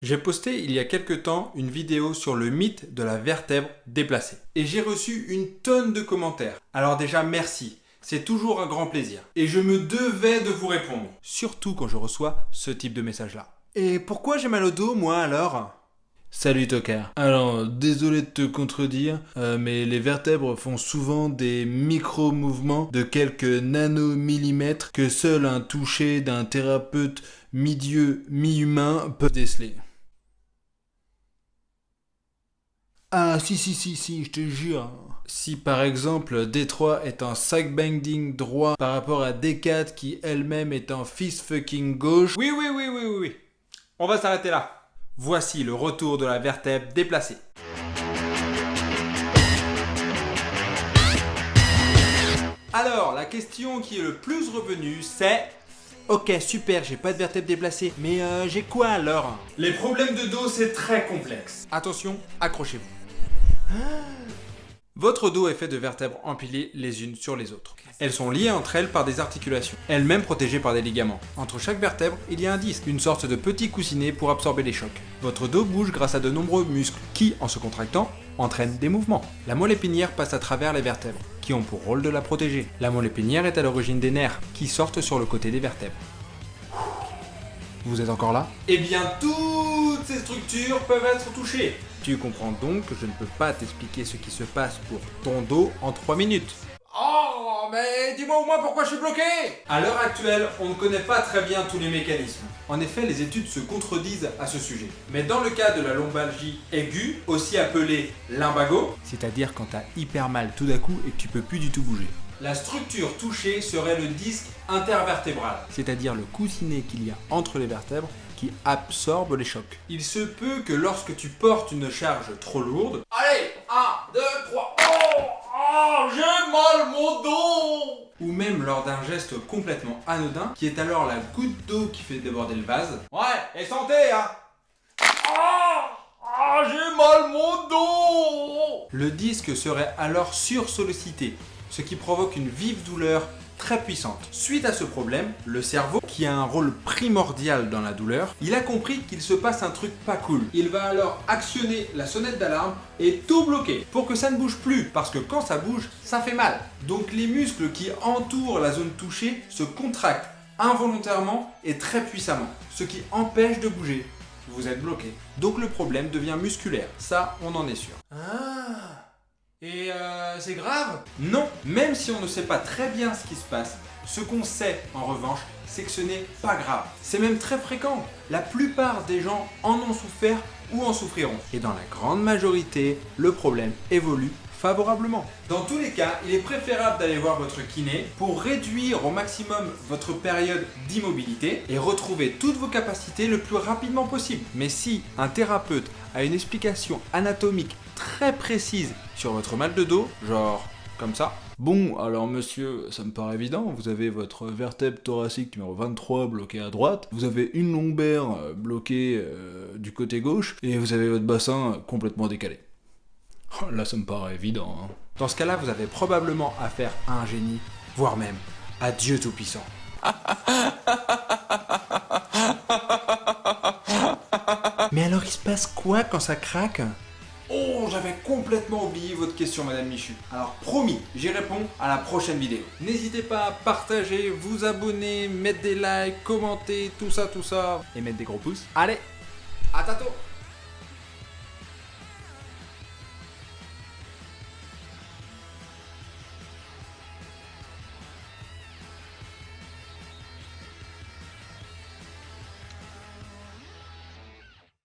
J'ai posté il y a quelque temps une vidéo sur le mythe de la vertèbre déplacée. Et j'ai reçu une tonne de commentaires. Alors déjà merci, c'est toujours un grand plaisir. Et je me devais de vous répondre. Surtout quand je reçois ce type de message-là. Et pourquoi j'ai mal au dos moi alors ? Salut Tokar. Alors, désolé de te contredire, mais les vertèbres font souvent des micro-mouvements de quelques nanomillimètres que seul un toucher d'un thérapeute mi-dieu, mi-humain peut déceler. Ah si, je te jure. Si par exemple D3 est un sac-bending droit par rapport à D4 qui elle-même est un fist-fucking gauche... Oui. On va s'arrêter là. Voici le retour de la vertèbre déplacée. Alors, la question qui est le plus revenue, c'est... Ok, super, j'ai pas de vertèbre déplacée, mais j'ai quoi alors ? Les problèmes de dos, c'est très complexe. Attention, accrochez-vous. Votre dos est fait de vertèbres empilées les unes sur les autres. Elles sont liées entre elles par des articulations, elles-mêmes protégées par des ligaments. Entre chaque vertèbre, il y a un disque, une sorte de petit coussinet pour absorber les chocs. Votre dos bouge grâce à de nombreux muscles qui, en se contractant, entraînent des mouvements. La moelle épinière passe à travers les vertèbres, qui ont pour rôle de la protéger. La moelle épinière est à l'origine des nerfs, qui sortent sur le côté des vertèbres. Vous êtes encore là ? Eh bien, toutes ces structures peuvent être touchées. Tu comprends donc que je ne peux pas t'expliquer ce qui se passe pour ton dos en 3 minutes. Oh, mais dis-moi au moins pourquoi je suis bloqué ! À l'heure actuelle, on ne connaît pas très bien tous les mécanismes. En effet, les études se contredisent à ce sujet. Mais dans le cas de la lombalgie aiguë, aussi appelée lumbago, c'est-à-dire quand t'as hyper mal tout d'un coup et que tu peux plus du tout bouger, la structure touchée serait le disque intervertébral, c'est-à-dire le coussinet qu'il y a entre les vertèbres qui absorbe les chocs. Il se peut que lorsque tu portes une charge trop lourde... Allez, 1, 2, 3... Oh, j'ai mal mon dos ! Ou même lors d'un geste complètement anodin, qui est alors la goutte d'eau qui fait déborder le vase. Ouais, et santé, hein ! J'ai mal mon dos ! Le disque serait alors sursollicité, ce qui provoque une vive douleur très puissante. Suite à ce problème, le cerveau, qui a un rôle primordial dans la douleur, il a compris qu'il se passe un truc pas cool. Il va alors actionner la sonnette d'alarme et tout bloquer pour que ça ne bouge plus, parce que quand ça bouge, ça fait mal. Donc les muscles qui entourent la zone touchée se contractent involontairement et très puissamment, ce qui empêche de bouger. Vous êtes bloqué. Donc le problème devient musculaire. Ça, on en est sûr. Et c'est grave ? Non, même si on ne sait pas très bien ce qui se passe, ce qu'on sait en revanche, c'est que ce n'est pas grave. C'est même très fréquent. La plupart des gens en ont souffert ou en souffriront. Et dans la grande majorité, le problème évolue favorablement. Dans tous les cas, il est préférable d'aller voir votre kiné pour réduire au maximum votre période d'immobilité et retrouver toutes vos capacités le plus rapidement possible. Mais si un thérapeute a une explication anatomique très précise sur votre mal de dos, genre comme ça. Bon, alors monsieur, ça me paraît évident, vous avez votre vertèbre thoracique numéro 23 bloquée à droite, vous avez une lombaire bloquée du côté gauche, et vous avez votre bassin complètement décalé. Là, ça me paraît évident. Hein. Dans ce cas-là, vous avez probablement affaire à un génie, voire même à Dieu Tout-Puissant. Mais alors, il se passe quoi quand ça craque ? Oh, j'avais complètement oublié votre question, Madame Michu. Alors promis, j'y réponds à la prochaine vidéo. N'hésitez pas à partager, vous abonner, mettre des likes, commenter, tout ça, et mettre des gros pouces. Allez, à tantôt.